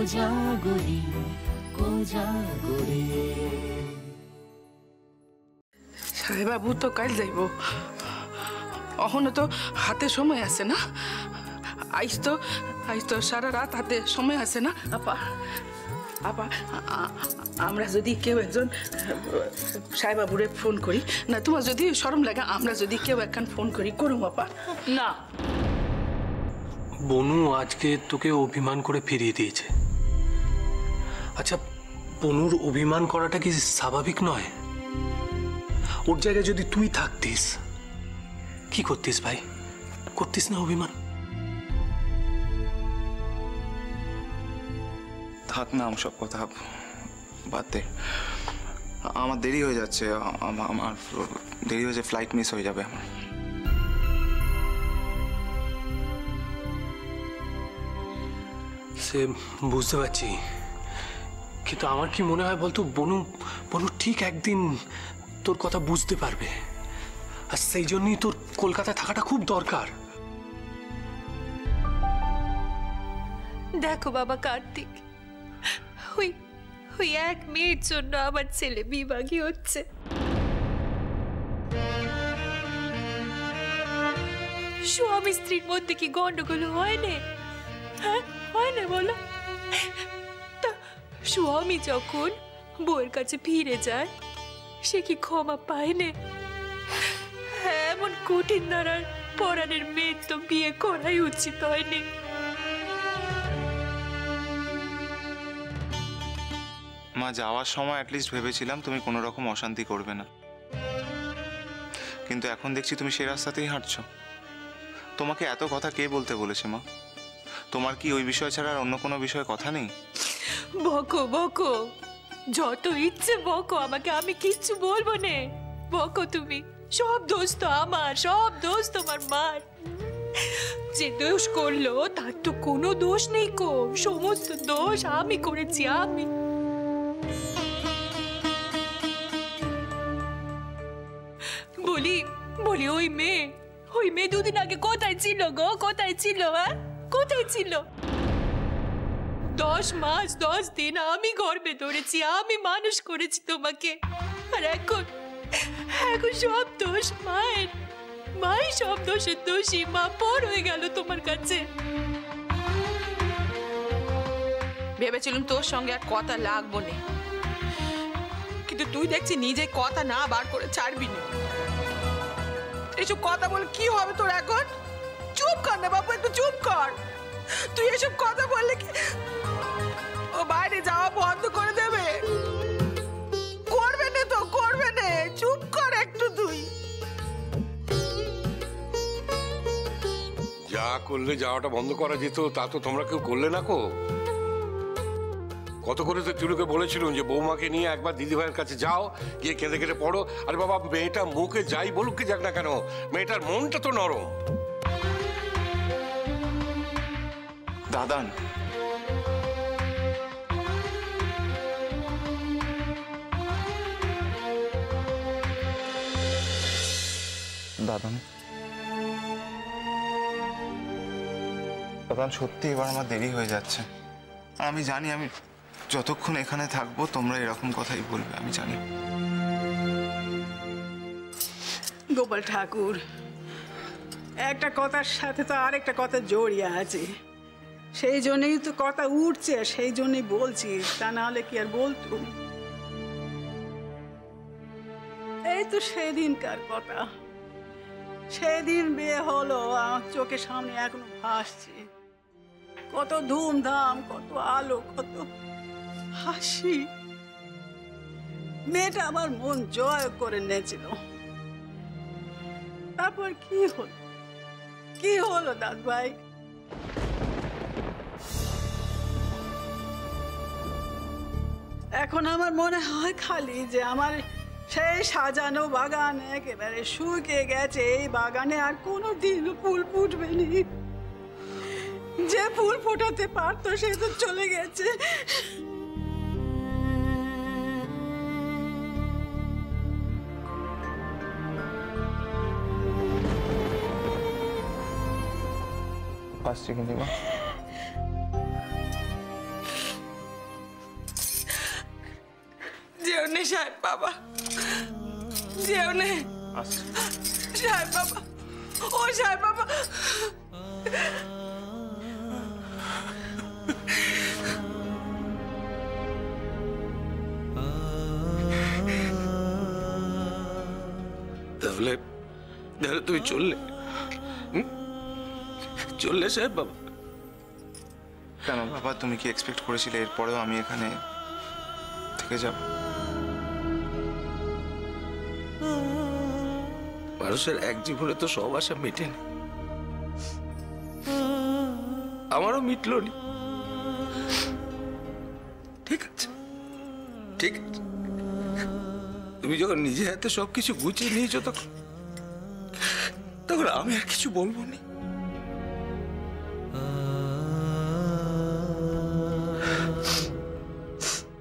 কোজাগরি কোজাগরি। সাহেবাবু তো কাল যাইব, অহনো তো হাতে সময় আছে না? আইস তো সারা রাত হাতে সময় আছে না? আপা আপা আমরা যদি কেউ একজন সাহেবাবুরে ফোন করি না, তোমার যদি শরম লাগে আমরা যদি কেউ একখান ফোন করি, করুম আপা? না, বনু আজকে তোকে অভিমান করে ফিরিয়ে দিয়েছে। আচ্ছা, বনুর অভিমান করাটা কি স্বাভাবিক নয়? ওর জায়গায় যদি তুই থাকতিস কি করতিস ভাই? করতিস না অভিমান? থাক না সব কথা বাদ দে, আমার দেরি হয়ে যাচ্ছে, আমার দেরি হয়েছে, ফ্লাইট মিস হয়ে যাবে আমার। সে বুঝতে পারছি, কিন্তু আমার কি মনে হয় বলতো, বনু ঠিক একদিন তোর কথা বুঝতে পারবে, আর সেই জন্যই তোর কলকাতায় থাকাটা খুব দরকার। দেখো বাবা কার্তিক, ওই এক মেয়ের জন্য আমার ছেলে বিভাগী হচ্ছে। স্বামী স্ত্রীর মধ্যে কি গন্ডগোল হয় না? হ্যাঁ, হয় না বলো? তা স্বামী যখন বউয়ের কাছে ফিরে যায় সে কি ক্ষমা পায় না? এমন কঠিন ধারার পরাণের মেয়ের তো বিয়ে করাই উচিত হয়নি। মা, যাওয়ার সময় অ্যাটলিস্ট ভেবেছিলাম তুমি কোনো রকম অশান্তি করবে না, কিন্তু এখন দেখছি তুমি সেই রাস্তাতেই হাঁটছো। তোমাকে এত কথা কে বলতে বলেছে মা? তোমার কি ওই বিষয় ছাড়া আর অন্য কোনো বিষয়ে কথা নেই? বকো বকো, যত ইচ্ছে বকো আমাকে, আমি কিচ্ছু বলবো না। বকো তুমি, সব দোষ তো আমার, সব দোষ তোমার মার। যে দোষ করলো তার তো কোনো দোষ নেই কো, সমস্ত দোষ আমি করেছি। আমি বলি ওই মেয়ে দুদিন আগে কোথায় ছিল গো? কোথায় ছিল? হ্যাঁ, কোথায় ছিল? 10 মাস 10 দিন আমি গর্ভে ধরেছি, আমি মানুষ করেছি তোমাকে, আর এখন সব দোষ মায়ের। মাই সব দোষের দোষী, মা পর হয়ে গেল তোমার কাছে। ভেবেছিলাম তোর সঙ্গে আর কথা লাগবো না, কিন্তু তুই দেখছি নিজে কথা না বার করে ছাড়বি না। এসব কথা বলে কি হবে তোর এখন? চুপ কর না বাবু, একটু চুপ কর। তুই এসব কথা বললে কি ও বাইরে যাওয়া বন্ধ করে দেবে? করবে না তো, করবে না, চুপ কর একটু। তুই যা করলে যাওয়াটা বন্ধ করা যেত তা তো তোমরা কেউ করলে না কো। কত করে তো চুলুকে বলেছিলাম যে বৌমাকে নিয়ে একবার দিদিভাইয়ের কাছে যাও, গিয়ে কেঁদে কেঁদে পড়ো। আরে বাবা, মেয়েটা মুখে যাই বলুক কি যাক না কেন, মেয়েটার মনটা তো নরম। দাদান, দাদান, দাদান, সত্যি এবার আমার দেরি হয়ে যাচ্ছে। আর আমি জানি আমি যতক্ষণ এখানে থাকবো তোমরা এরকম কথাই বলবে, আমি জানি। গোপাল ঠাকুর, একটা কথার সাথে তো আরেকটা কথা জড়িয়ে আছে, সেই জন্যই তো কথা উঠছে, সেই জন্যই বলছি, তা না হলে কি আর বলতুম। এই তো সেদিনকার কথা, সেদিন বিয়ে হলো, আমার চোখের সামনে এখনো ভাসছে। কত ধুমধাম, কত আলো, কত হাসি। মেয়েটা আমার মন জয় করে নিয়েছিল। তারপর কি হলো দাদ ভাই? এখন আমার মনে হয় খালি যে আমার সেই সাজানো বাগান একেবারে শুকিয়ে গেছে। এই বাগানে আর কোনোদিন ফুল ফুটবে না। যে ফুল ফোটাতে পারতো সে তো চলে গেছে। নে সাহেব বাবা, যেও নে সাহেব বাবা, ও সাহেব বাবা। তাহলে তুমি চললে সাহেব বাবা? কেন বাবা, তুমি কি এক্সপেক্ট করেছিলে এরপরেও আমি এখানে থেকে যাব? মানুষের এক জীবনে তো সব আশা মেটেনি, আমারও মিটলো নি। ঠিক আছে, ঠিক আছে, তুমি যখন নিজে হাতে সবকিছু গুছিয়ে নিয়েছো তখন আমি আর কিছু বলবো না।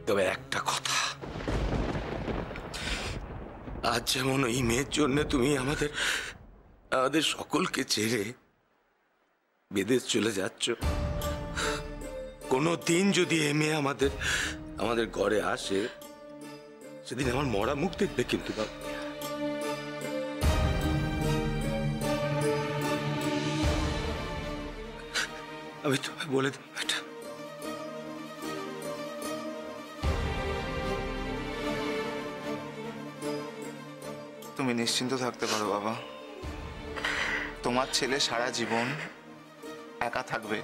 তবে একটা কথা, আজ যেমন এই মেয়ের জন্য তুমি আমাদের সকলকে ছেড়ে বিদেশ চলে যাচ্ছ, কোনো দিন যদি এই মেয়ে আমাদের ঘরে আসে, সেদিন আমার মরা মুখ দেখবে কিন্তু বাবা। আমি তোমায় বলে দেব এটা। তুমি নিশ্চিন্ত থাকতে পারো বাবা, তোমার ছেলে সারা জীবন একা থাকবে।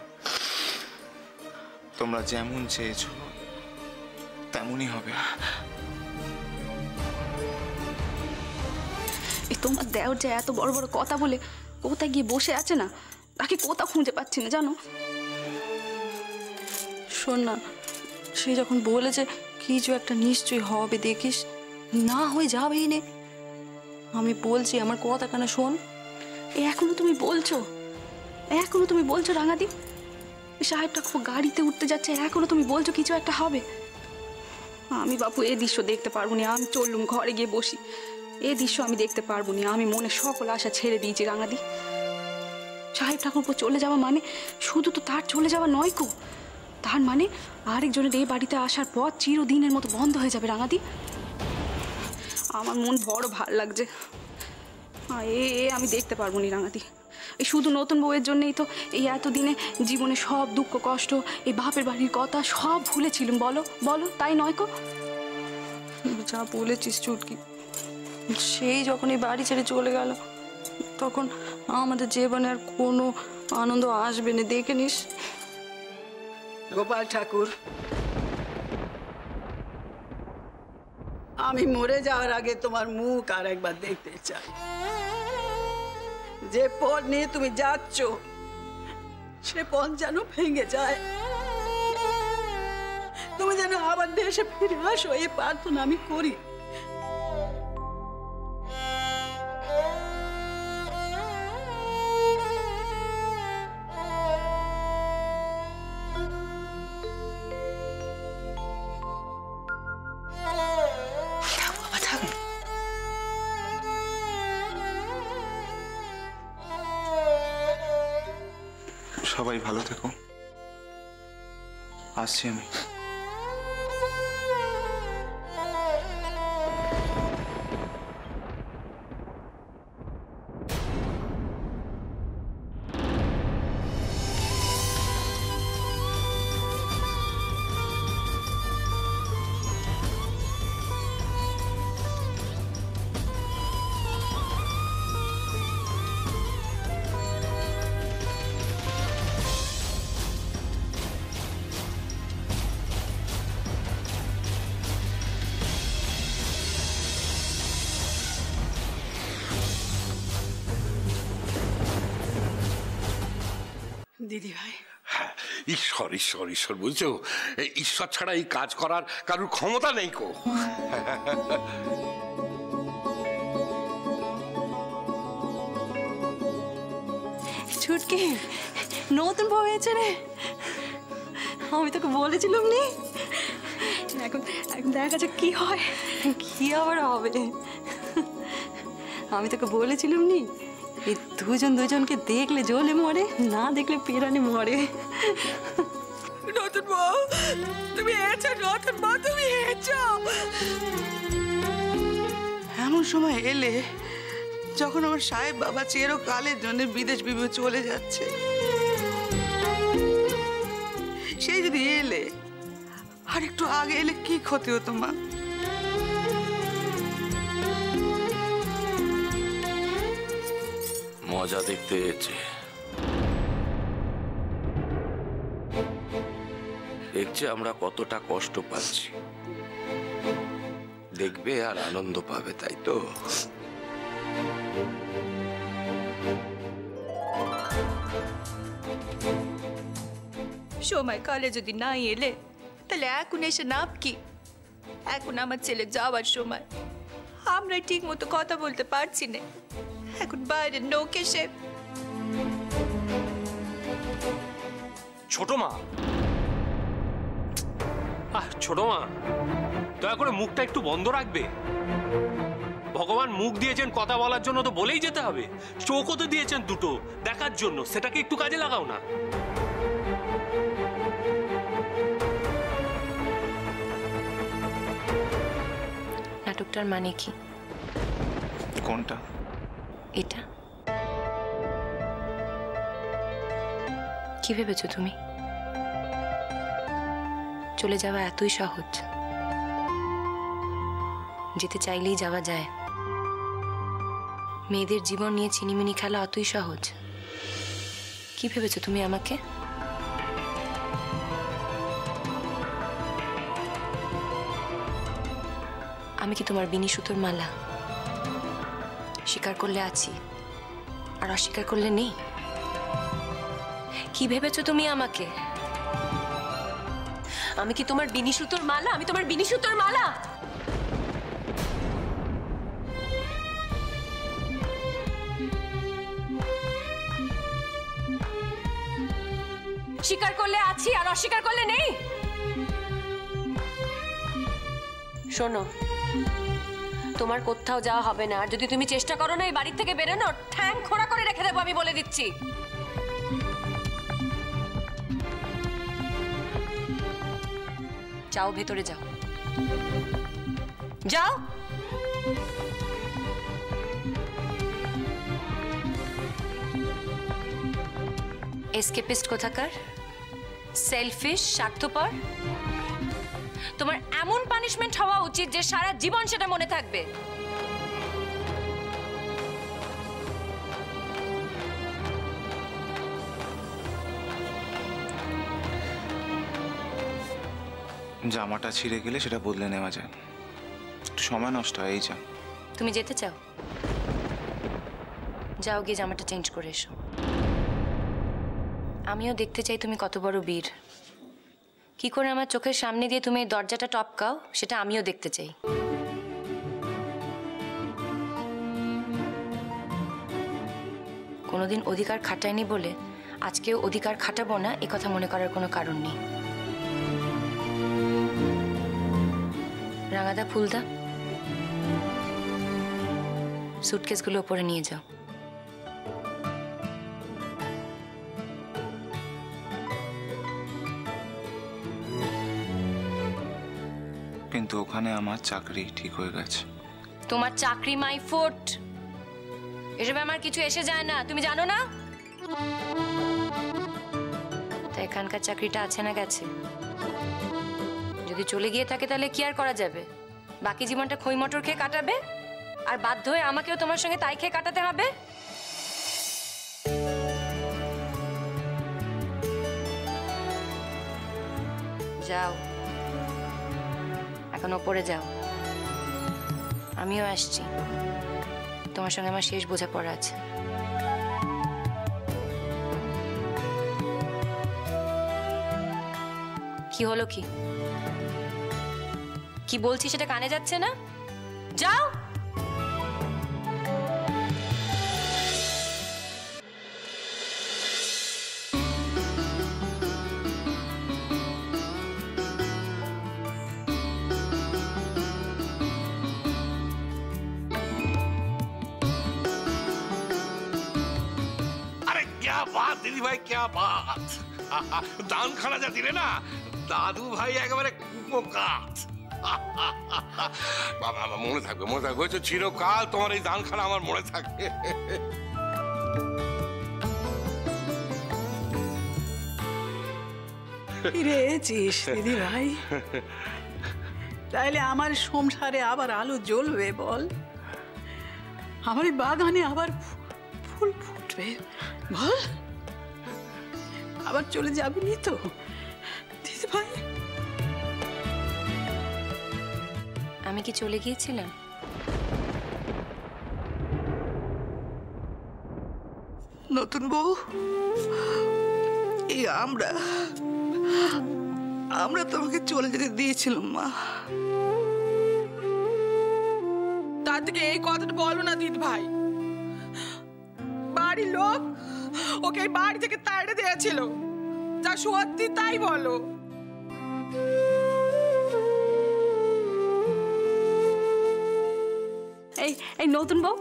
তোমরা যেমন চেয়েছো তেমনই হবে। তোমার দেওর যে এত বড় বড় কথা বলে কোথায় গিয়ে বসে আছে না, তাকে কোথাও খুঁজে পাচ্ছি না জানো। শোন না, সে যখন বলেছে কিছু একটা নিশ্চয়ই হবে, দেখিস না হয়ে যাবেই নে। আমি বলছি, আমার কথা কেন শোন। এখনো তুমি বলছো রাঙাদি, সাহেবটা খুব গাড়িতে উঠতে যাচ্ছে, এখনো তুমি বলছো কিছু একটা হবে। আমি বাপু এই দৃশ্য দেখতে পারবো না, আমি চললুম ঘরে গিয়ে বসি। এই দৃশ্য আমি দেখতে পারবো না, আমি মনে সকল আশা ছেড়ে দিয়েছি রাঙাদি। সাহেব ঠাকুরপো চলে যাওয়া মানে শুধু তো তার চলে যাওয়া নয় কো, তার মানে আরেকজনের এই বাড়িতে আসার পর চিরদিনের মতো বন্ধ হয়ে যাবে রাঙাদি। আমার মন বড় ভাল লাগছে। আমি দেখতে পারবো না রাঙাদি। এই শুধু নতুন বউয়ের জন্যই তো এই এতদিনে জীবনে সব দুঃখ কষ্ট, এই বাপের বাড়ির কথা সব ভুলেছিলাম। বলো তাই নয় কো? যা বলেছিস চুটকি, সেই যখন এই বাড়ি ছেড়ে চলে গেল, তখন আমাদের জীবনে আর কোনো আনন্দ আসবে না, দেখে নিস। গোপাল ঠাকুর, আমি মরে যাওয়ার আগে তোমার মুখ আর একবার দেখতে চাই। যে পথ নিয়ে তুমি যাচ্ছ সে পথ যেন ভেঙে যায়, তুমি যেন আবার দেশে ফিরে আসো, এই প্রার্থনা আমি করি। সবাই ভালো থেকো, আসছি আমি। দিদি ভাই, ঈশ্বর ঈশ্বর ঈশ্বর, বুঝছো? ঈশ্বর ছাড়া এই কাজ করার কারোর ক্ষমতা নেই কো। ছুটকি নতুন বউ হয়েছে রে, আমি তোকে বলেছিলাম নি। এখন দেখা যাক কি হয়, কি আবার হবে। আমি তোকে বলেছিলাম নি, এই দুজনকে দেখলে জ্বলে মরে, না দেখলে পেরানি মরে। নতুন বউ তুমি এসো, নতুন বউ তুমি এসো। এমন সময় এলে যখন আমার সাহেব বাবা চিরকালের জন্য বিদেশ বিভু চলে যাচ্ছে। সেই যদি এলে, আর একটু আগে এলে কি ক্ষতি হতো মা? মজা দেখতে এসেছে, দেখছে আমরা কতটা কষ্ট পাচ্ছি, দেখবে আর আনন্দ পাবে, তাই তো? সময়কালে যদি না এলে তাহলে এখন এসে নাম কি? এখন আমার ছেলে যাওয়ার সময়, আমরা ঠিক মতো কথা বলতে পারছি না। এখন বাইরের লোক এসে। ছোট মা, ছোট মা, দয়া করে মুখটা একটু বন্ধ রাখবে। ভগবান মুখ দিয়েছেন কথা বলার জন্য, তো বলেই যেতে হবে। চোখও তো দিয়েছেন দুটো দেখার জন্য, সেটাকে একটু কাজে লাগাও না। নাটকটার মানে কি? কোনটা? এটা কি ভেবেছো তুমি? চলে যাওয়া এতই সহজ? যেতে চাইলেই যাওয়া যায়? মেয়েদের জীবন নিয়ে চিনিমিনি খেলা অতই সহজ? কি ভেবেছো তুমি আমাকে? আমি কি তোমার বিনি সুতোর মালা? স্বীকার করলে আছি আর অস্বীকার করলে নেই? কি ভেবেছো তুমি আমাকে? আমি কি তোমার বিনি সুতোর মালা? আমি তোমার বিনি সুতোর মালা? স্বীকার করলে আছি আর অস্বীকার করলে নেই? শোনো, তোমার কোথাও যাওয়া হবে না। আর যদি তুমি চেষ্টা করো না এই বাড়ি থেকে বেরোনোর, ঠ্যাং খোঁড়া করে রেখে দেবো, আমি বলে দিচ্ছি। যাও, ভেতরে যাও, যাও। এসকেপিস্ট কোথাকার, সেলফিশ, স্বার্থপর। তোমার এমন পানিশমেন্ট হওয়া উচিত যে সারা জীবন সেটা মনে থাকবে। জামাটা ছিঁড়ে গেলে সেটা বদলে নেওয়া যায়, একটু সময় নষ্ট হয়, এই যা। তুমি যেতে চাও? যাও, গিয়ে জামাটা চেঞ্জ করে এসো। আমিও দেখতে চাই তুমি কত বড় বীর। কি করে আমার চোখের সামনে দিয়ে তুমি এই দরজাটা টপকাও, সেটা আমিও দেখতে চাই। কোনোদিন অধিকার খাটায়নি বলে আজকেও অধিকার খাটাবো না, এ কথা মনে করার কোনো কারণ নেই। রাঙাদা, ফুলদা, সুটকেসগুলো ওপরে নিয়ে যাও। কিন্তু ওখানে আমার চাকরি ঠিক হয়ে গেছে। তোমার চাকরি মাই ফুট, এসবে আমার কিছু এসে যায় না, তুমি জানো না? তা এখানকার চাকরিটা আছে না গেছে? যদি চলে গিয়ে থাকে তাহলে কি আর করা যাবে? বাকি জীবনটা খই মটর খেয়ে কাটাবে, আর বাধ্য হয়ে আমাকেও তোমার সঙ্গে তাই খেয়ে কাটাতে হবে? যাও, এখন ওপরে যাও, আমিও আসছি। তোমার সঙ্গে আমার শেষ বোঝাপড়া আছে। কি হলো? কি বলছি সেটা কানে যাচ্ছে না? যাও। দিদি ভাই, क्या बात! দান খানা যা দিলে না, দাদু ভাই একেবারে কুপোকাত। বাবা আমার মনে থাকবে, মনে থাকবে। হচ্ছে চিরকাল তোমার এই দানখানা আমার মনে থাকবে। ফিরেছিস দিদি ভাই, তাইলে আমার সংসারে আবার আলো জ্বলবে বল, আমার এই বাগানে আবার ফুল ফুটবে বল, আবার চলে যাবি নি তো দিদি ভাই? আমি কি চলে গিয়েছিলাম? নতুন বউ, এই আমরা তোমাকে চলে যেতে দিয়েছিলাম মা। তার থেকে এই কথাটা বলো না দিদি ভাই। বাড়ির লোক ওকে এই বাড়ি থেকে তাড়িয়ে দিয়েছিল, যা সত্যি তাই বলো। এই নতুন বউ,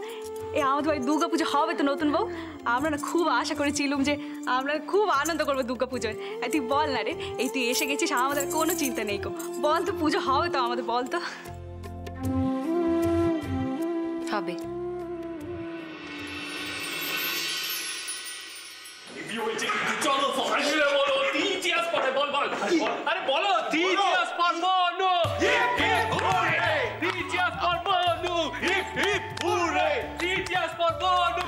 এই আমাদের বাড়ি দুর্গা পুজো হবে তো নতুন বউ? আমরা না খুব আশা করেছিলাম যে আমরা খুব আনন্দ করবো দুর্গা পুজোয়। তুই বল না রে, এই তুই এসে গেছিস, আমাদের কোনো চিন্তা নেই। বল তো, পুজো হবে তো আমাদের, বল তো। হবে। চলো বলো, টিচিয়াস পড়ে বল বল। আরে বলো, টিচিয়াস পড়বো নো, টিচিয়াস পড়বো নো, টিচিয়াস পড়বো নো,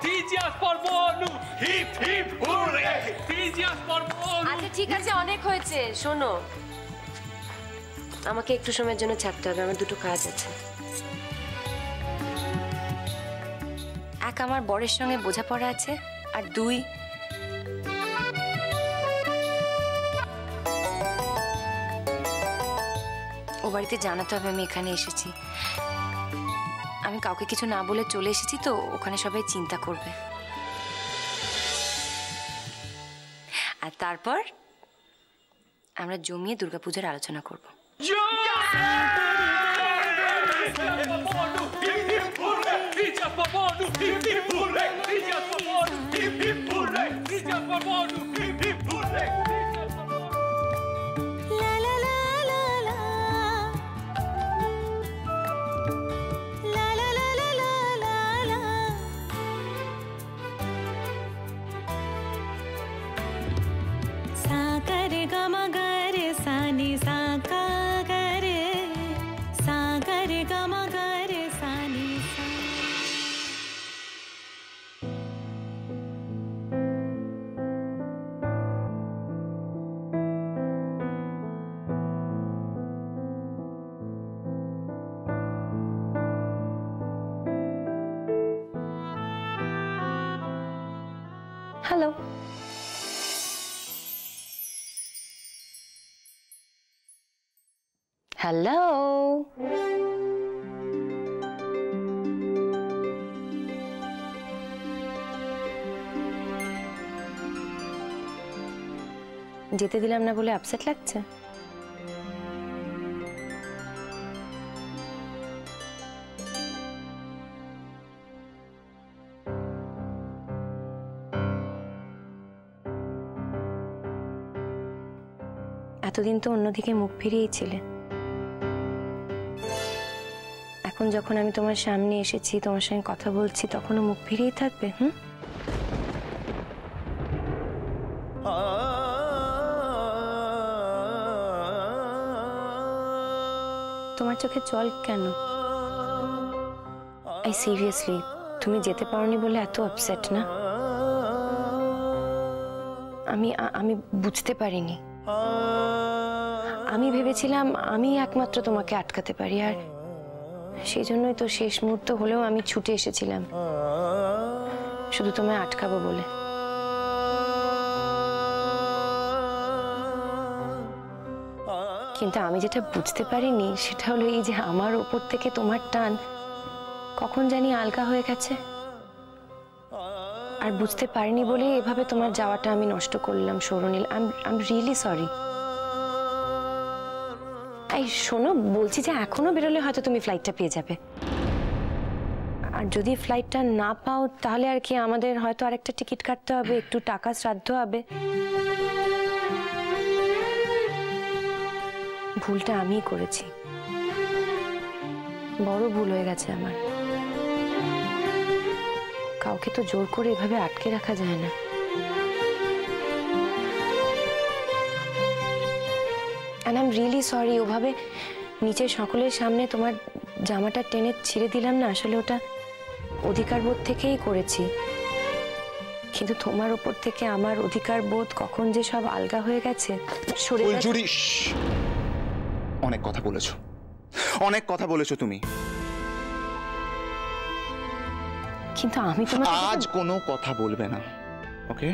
টিচিয়াস পড়বো নো, টিচিয়াস পড়বো। আচ্ছা ঠিক আছে, অনেক হয়েছে। শোনো, আমাকে একটু সময়ের জন্য ছাড়তে হবে, আমার দুটো কাজ আছে। এক, আমার বরের সঙ্গে বোঝাপড়া আছে, আর দুই, ও বাড়িতে জানাতে হবে আমি এখানে এসেছি। আমি কাউকে কিছু না বলে চলে এসেছি তো, ওখানে সবাই চিন্তা করবে। আর তারপর আমরা জমিয়ে দুর্গাপূজার আলোচনা করব। হ্যালো, হ্যালো, যেতে দিলাম না বলে আপসেট লাগছে? এতদিন তো অন্যদিকে মুখ ফিরিয়েছিলে, এখন যখন আমি তোমার সামনে এসেছি, তোমার সঙ্গে কথা বলছি, তখনও মুখ ফিরিয়ে থাকবে? তোমার চোখে জল কেন? এই সিরিয়াসলি, তুমি যেতে পারোনি বলে এত আপসেট না? আমি বুঝতে পারিনি। আমি ভেবেছিলাম আমি একমাত্র তোমাকে আটকাতে পারি, আর সেই জন্যই তো শেষ মুহূর্ত হলেও আমি ছুটে এসেছিলাম, শুধু তোমায় আটকাবো বলে। কিন্তু আমি যেটা বুঝতে পারিনি সেটা হলো এই যে আমার ওপর থেকে তোমার টান কখন জানি আলগা হয়ে গেছে, আর বুঝতে পারিনি বলে এভাবে তোমার যাওয়াটা আমি নষ্ট করলাম। সৌরনীল, আই এম রিয়েলি সরি। এই শোনো, বলছি যে এখনো বেরোলে হয়তো তুমি ফ্লাইটটা পেয়ে যাবে, আর যদি ফ্লাইটটা না পাও তাহলে আর কি আমাদের হয়তো আরেকটা টিকিট কাটতে হবে, একটু টাকা শ্রাদ্ধ হবে। ভুলটা আমিই করেছি, বড় ভুল হয়ে গেছে আমার। কাউকে তো জোর করে এভাবে আটকে রাখা যায় না। And I'm really sorry, ওভাবে নিচের সকলের সামনে তোমার জামাটা টেনে ছিঁড়ে দিলাম না, আসলে ওটা অধিকার বোধ থেকেই করেছি। কিন্তু তোমার ওপর থেকে আমার অধিকার বোধ কখন যে সব আলগা হয়ে গেছে। ফুলঝুরি, অনেক কথা বলেছো, অনেক কথা বলেছো তুমি, কিন্তু আমি তোমাকে আজ কোনো কথা বলবে না, ওকে?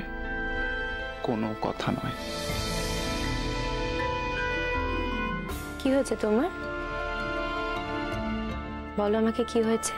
কোনো কথা নয়। কি হয়েছে তোমার? বলো আমাকে, কি হয়েছে?